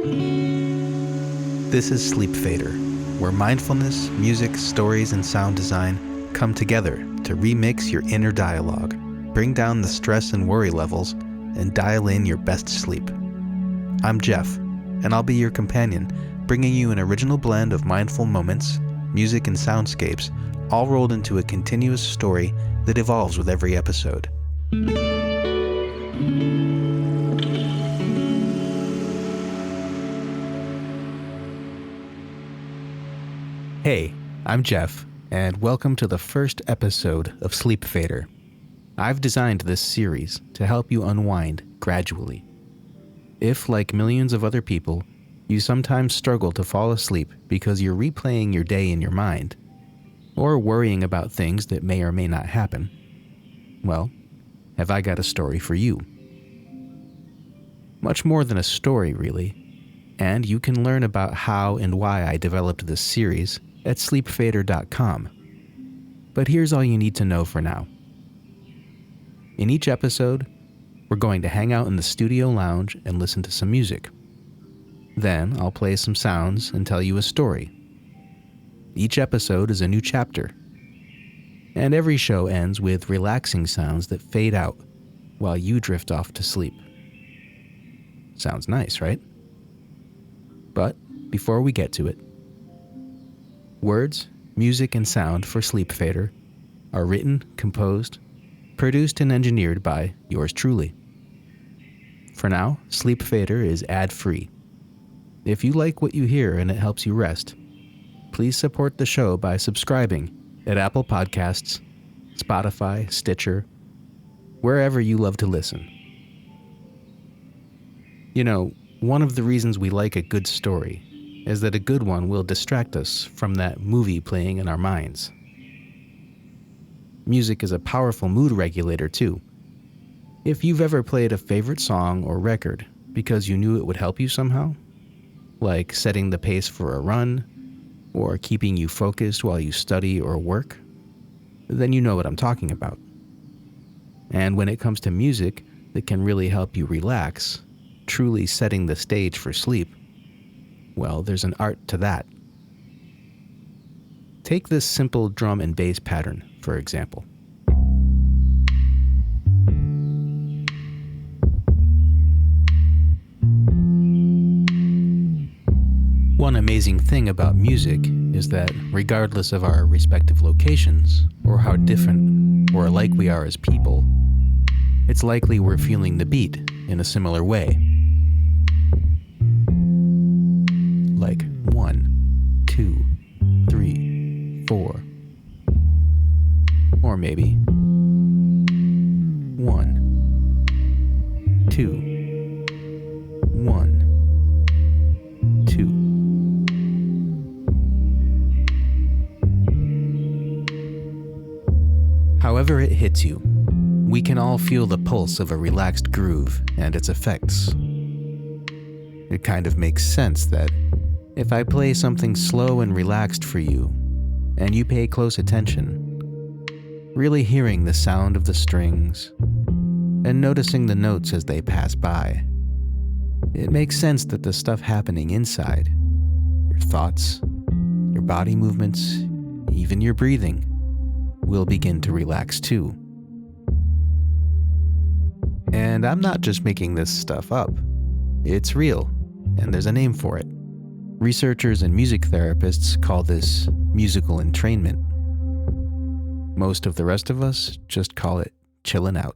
This is SleepFader, where mindfulness, music, stories, and sound design come together to remix your inner dialogue, bring down the stress and worry levels, and dial in your best sleep. I'm Jeff, and I'll be your companion, bringing you an original blend of mindful moments, music, and soundscapes, all rolled into a continuous story that evolves with every episode. Hey, I'm Jeff, and welcome to the first episode of SleepFader. I've designed this series to help you unwind gradually. If, like millions of other people, you sometimes struggle to fall asleep because you're replaying your day in your mind, or worrying about things that may or may not happen, well, have I got a story for you. Much more than a story, really, and you can learn about how and why I developed this series at SleepFader.com. But here's all you need to know for now. In each episode, we're going to hang out in the studio lounge and listen to some music. Then I'll play some sounds and tell you a story. Each episode is a new chapter. And every show ends with relaxing sounds that fade out while you drift off to sleep. Sounds nice, right? But before we get to it, words, music, and sound for SleepFader are written, composed, produced, and engineered by yours truly. For now, SleepFader is ad-free. If you like what you hear and it helps you rest, please support the show by subscribing at Apple Podcasts, Spotify, Stitcher, wherever you love to listen. You know, one of the reasons we like a good story is that a good one will distract us from that movie playing in our minds. Music is a powerful mood regulator too. If you've ever played a favorite song or record because you knew it would help you somehow, like setting the pace for a run, or keeping you focused while you study or work, then you know what I'm talking about. And when it comes to music that can really help you relax, truly setting the stage for sleep, well, there's an art to that. Take this simple drum and bass pattern, for example. One amazing thing about music is that regardless of our respective locations, or how different or alike we are as people, it's likely we're feeling the beat in a similar way. Like 1, 2, 3, 4. Or maybe 1, 2, 1, 2. However it hits you, we can all feel the pulse of a relaxed groove and its effects. It kind of makes sense that if I play something slow and relaxed for you, and you pay close attention, really hearing the sound of the strings, and noticing the notes as they pass by, it makes sense that the stuff happening inside, your thoughts, your body movements, even your breathing, will begin to relax too. And I'm not just making this stuff up. It's real, and there's a name for it. Researchers and music therapists call this musical entrainment. Most of the rest of us just call it chillin' out.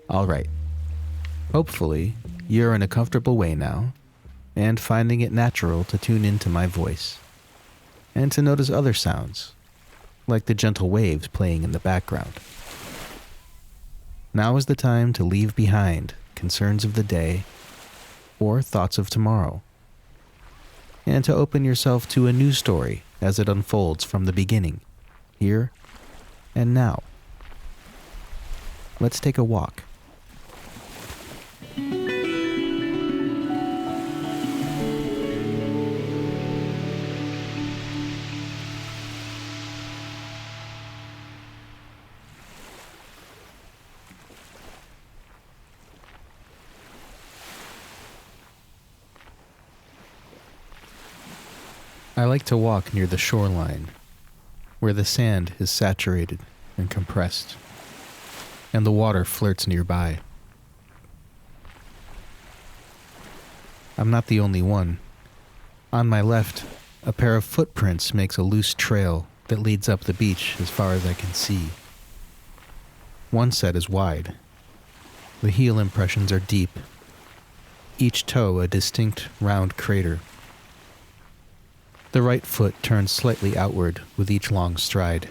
Alright, hopefully you're in a comfortable way now, and finding it natural to tune into my voice, and to notice other sounds, like the gentle waves playing in the background. Now is the time to leave behind concerns of the day or thoughts of tomorrow. and to open yourself to a new story as it unfolds from the beginning, here and now. Let's take a walk. I like to walk near the shoreline, where the sand is saturated and compressed, and the water flirts nearby. I'm not the only one. On my left, a pair of footprints makes a loose trail that leads up the beach as far as I can see. One set is wide. The heel impressions are deep, each toe a distinct round crater. The right foot turns slightly outward with each long stride.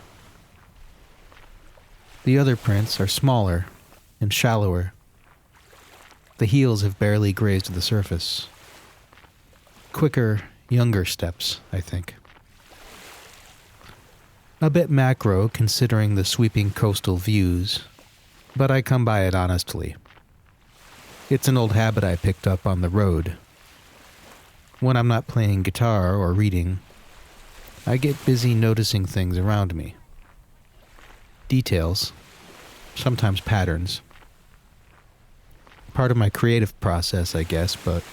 The other prints are smaller and shallower. The heels have barely grazed the surface. Quicker, younger steps, I think. A bit macro considering the sweeping coastal views, but I come by it honestly. It's an old habit I picked up on the road. When I'm not playing guitar or reading, I get busy noticing things around me. Details, sometimes patterns. Part of my creative process, I guess, but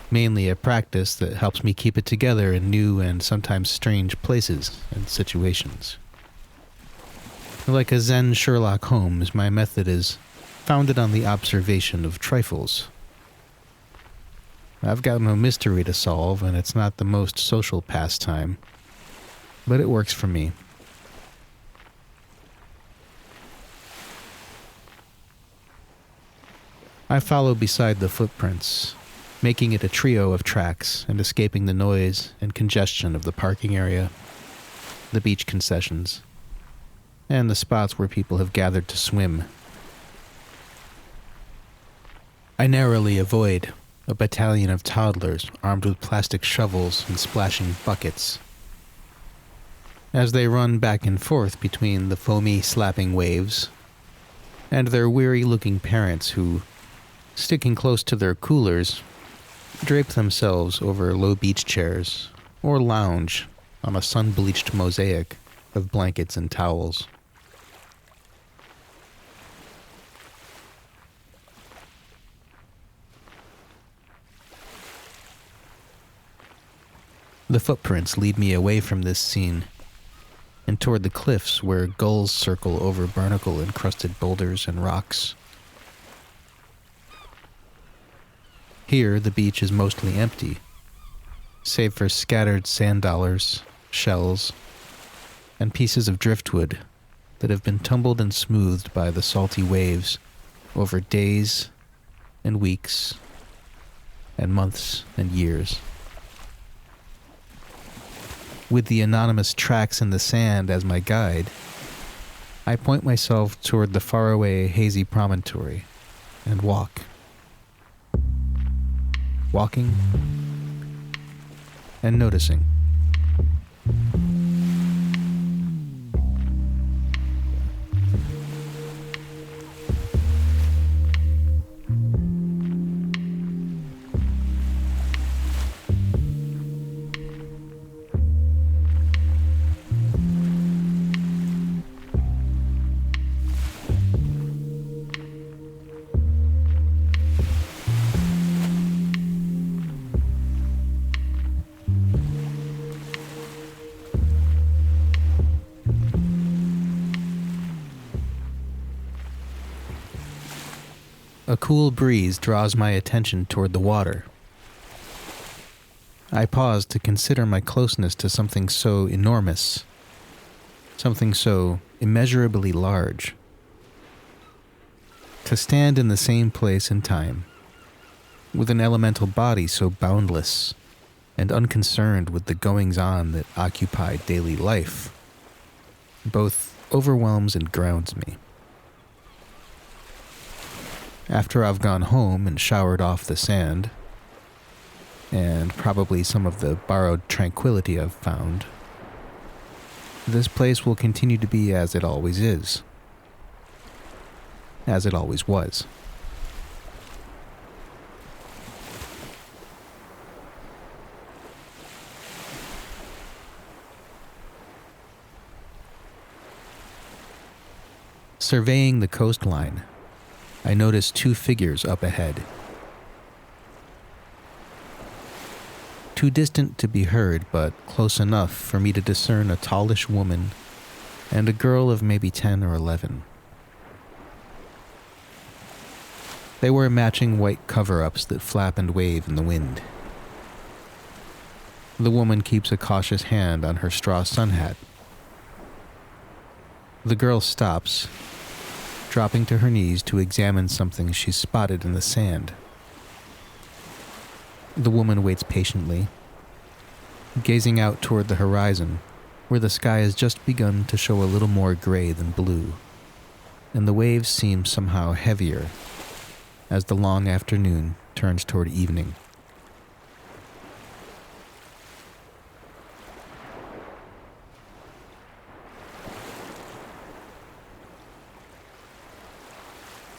mainly a practice that helps me keep it together in new and sometimes strange places and situations. Like a Zen Sherlock Holmes, my method is founded on the observation of trifles. I've got no mystery to solve, and it's not the most social pastime, but it works for me. I follow beside the footprints, making it a trio of tracks and escaping the noise and congestion of the parking area, the beach concessions, and the spots where people have gathered to swim. I narrowly avoid a battalion of toddlers armed with plastic shovels and splashing buckets, as they run back and forth between the foamy, slapping waves and their weary-looking parents who, sticking close to their coolers, drape themselves over low beach chairs or lounge on a sun-bleached mosaic of blankets and towels. The footprints lead me away from this scene and toward the cliffs where gulls circle over barnacle-encrusted boulders and rocks. Here, the beach is mostly empty, save for scattered sand dollars, shells, and pieces of driftwood that have been tumbled and smoothed by the salty waves over days and weeks and months and years. With the anonymous tracks in the sand as my guide, I point myself toward the faraway hazy promontory and walk. Walking and noticing. A cool breeze draws my attention toward the water. I pause to consider my closeness to something so enormous, something so immeasurably large. To stand in the same place and time, with an elemental body so boundless and unconcerned with the goings-on that occupy daily life, both overwhelms and grounds me. After I've gone home and showered off the sand, and probably some of the borrowed tranquility I've found, this place will continue to be as it always is. As it always was. Surveying the coastline, I noticed two figures up ahead. Too distant to be heard, but close enough for me to discern a tallish woman and a girl of maybe 10 or 11. They wear matching white cover-ups that flap and wave in the wind. The woman keeps a cautious hand on her straw sun hat. The girl stops, dropping to her knees to examine something she's spotted in the sand. The woman waits patiently, gazing out toward the horizon, where the sky has just begun to show a little more gray than blue, and the waves seem somehow heavier as the long afternoon turns toward evening.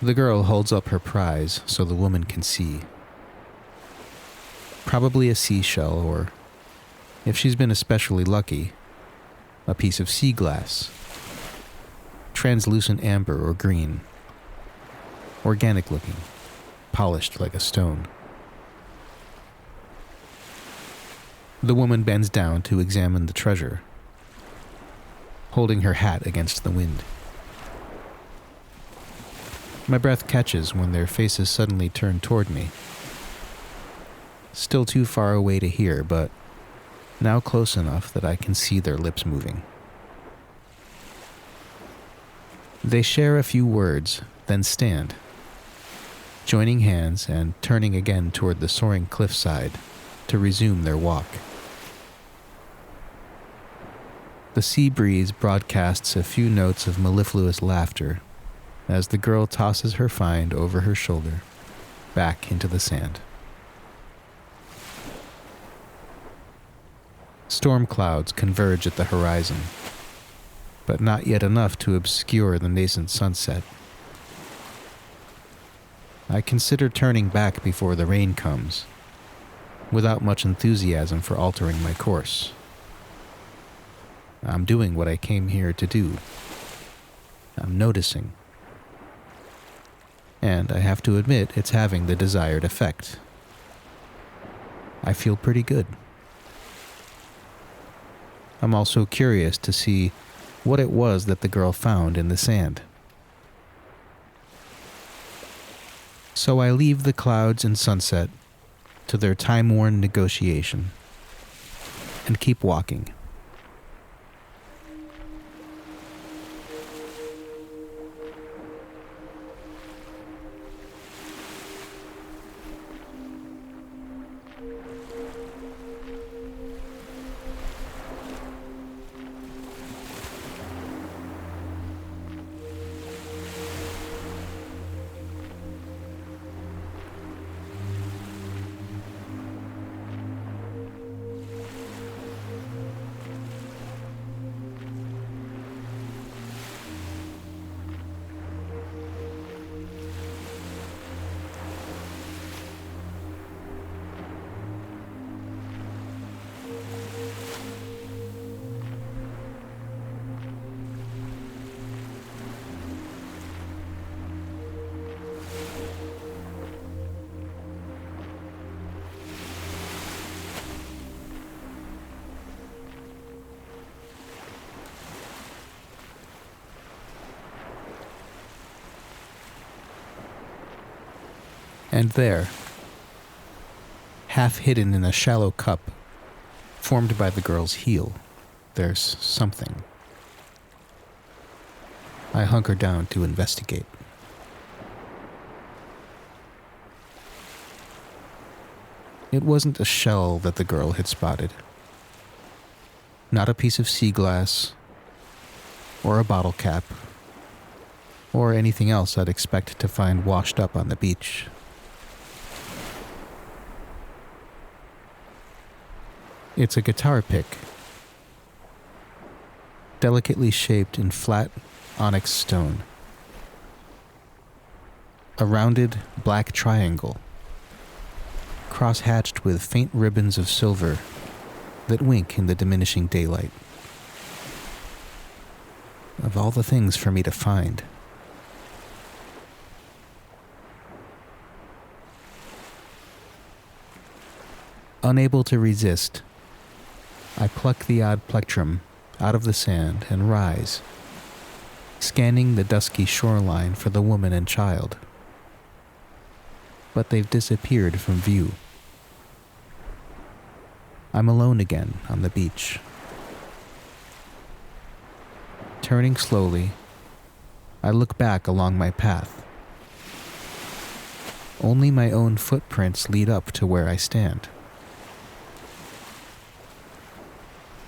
The girl holds up her prize so the woman can see. Probably a seashell, or, if she's been especially lucky, a piece of sea glass. Translucent amber or green. Organic looking, polished like a stone. The woman bends down to examine the treasure, holding her hat against the wind. My breath catches when their faces suddenly turn toward me. Still too far away to hear, but now close enough that I can see their lips moving. They share a few words, then stand, joining hands and turning again toward the soaring cliffside to resume their walk. The sea breeze broadcasts a few notes of mellifluous laughter as the girl tosses her find over her shoulder, back into the sand. Storm clouds converge at the horizon, but not yet enough to obscure the nascent sunset. I consider turning back before the rain comes, without much enthusiasm for altering my course. I'm doing what I came here to do. I'm noticing. And I have to admit it's having the desired effect. I feel pretty good. I'm also curious to see what it was that the girl found in the sand. So I leave the clouds and sunset to their time-worn negotiation and keep walking. And there, half hidden in a shallow cup formed by the girl's heel, there's something. I hunker down to investigate. It wasn't a shell that the girl had spotted. Not a piece of sea glass, or a bottle cap, or anything else I'd expect to find washed up on the beach. It's a guitar pick, delicately shaped in flat onyx stone. A rounded black triangle, cross-hatched with faint ribbons of silver that wink in the diminishing daylight. Of all the things for me to find. Unable to resist, I pluck the odd plectrum out of the sand and rise, scanning the dusky shoreline for the woman and child. But they've disappeared from view. I'm alone again on the beach. Turning slowly, I look back along my path. Only my own footprints lead up to where I stand.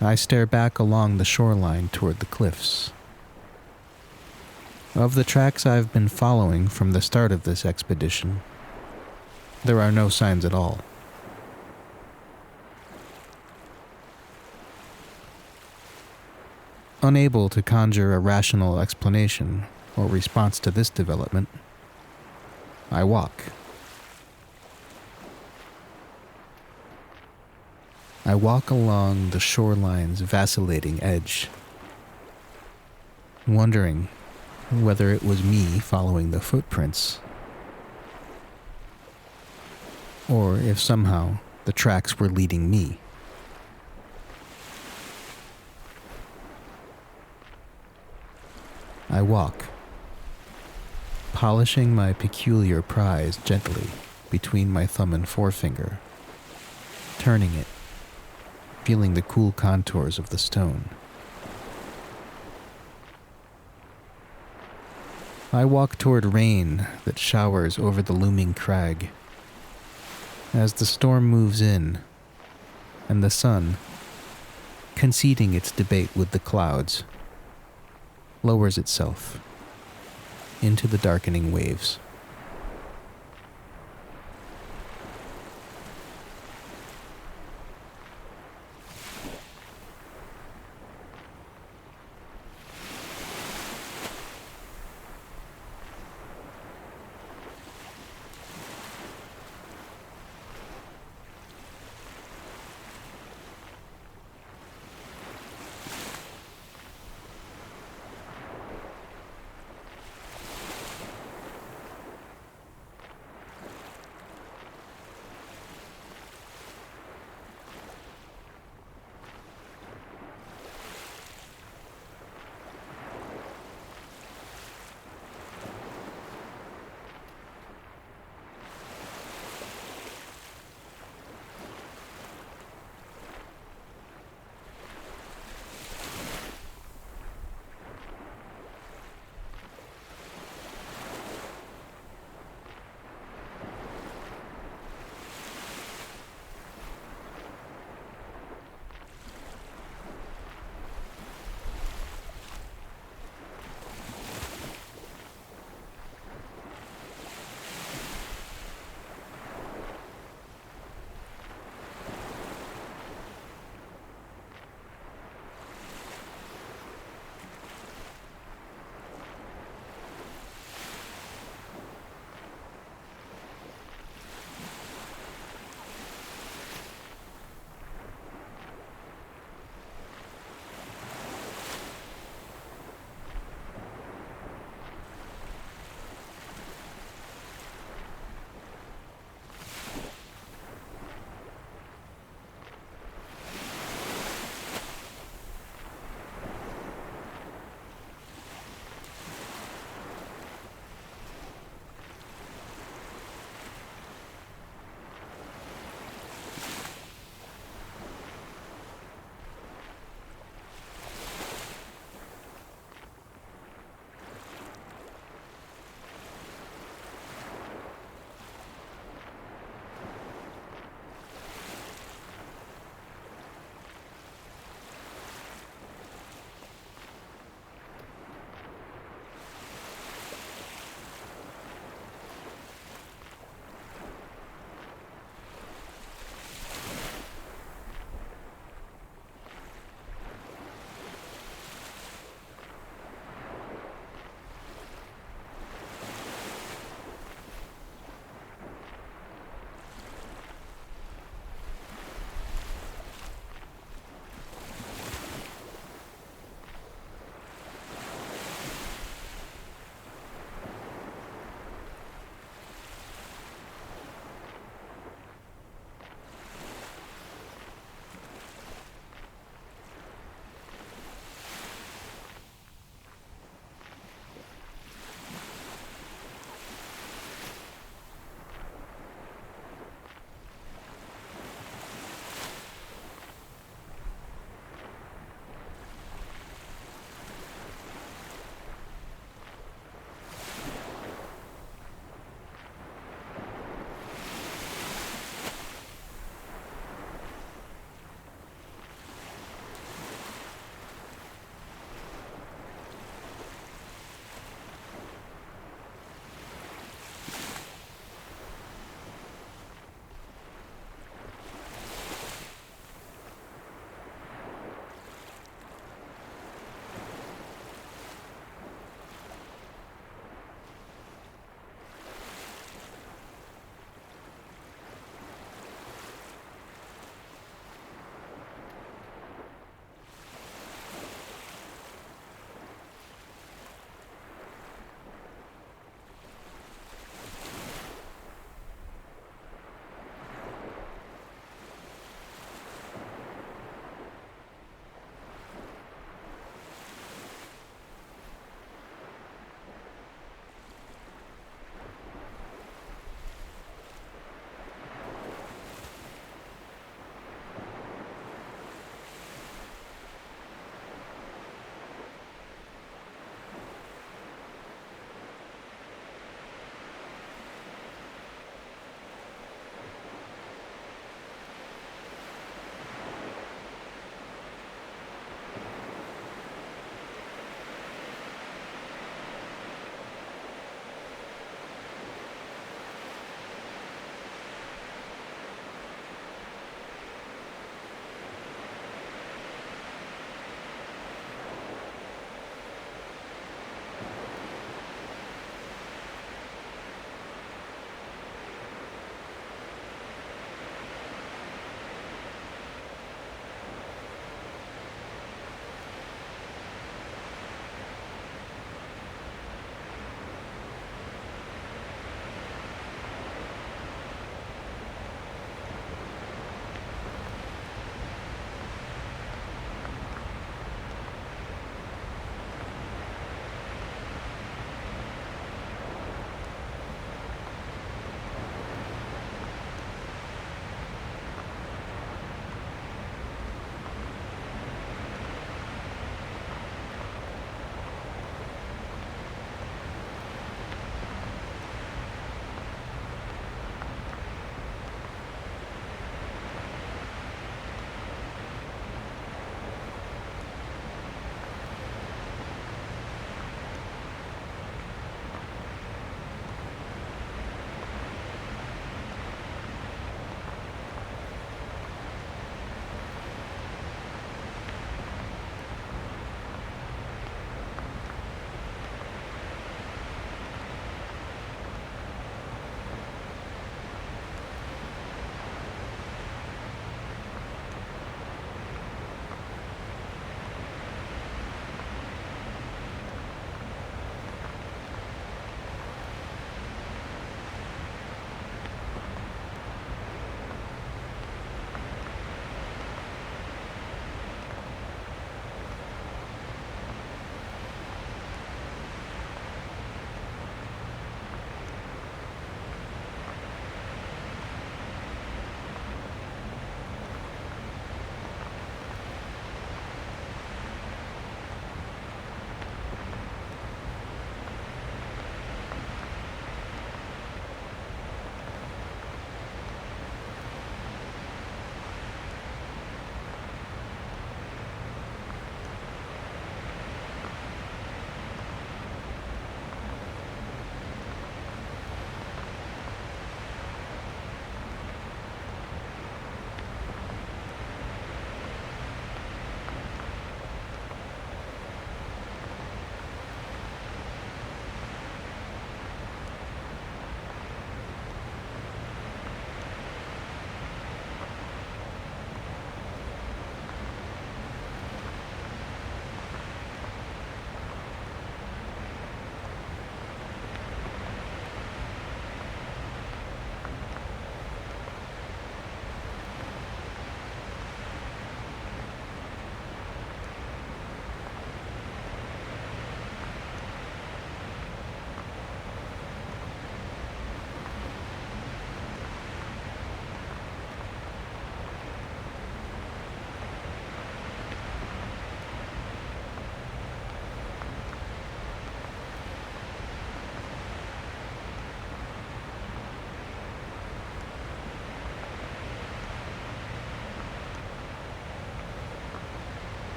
I stare back along the shoreline toward the cliffs. Of the tracks I've been following from the start of this expedition, there are no signs at all. Unable to conjure a rational explanation or response to this development, I walk. I walk along the shoreline's vacillating edge, wondering whether it was me following the footprints, or if somehow the tracks were leading me. I walk, polishing my peculiar prize gently between my thumb and forefinger, turning it, feeling the cool contours of the stone. I walk toward rain that showers over the looming crag. As the storm moves in, and the sun, conceding its debate with the clouds, lowers itself into the darkening waves.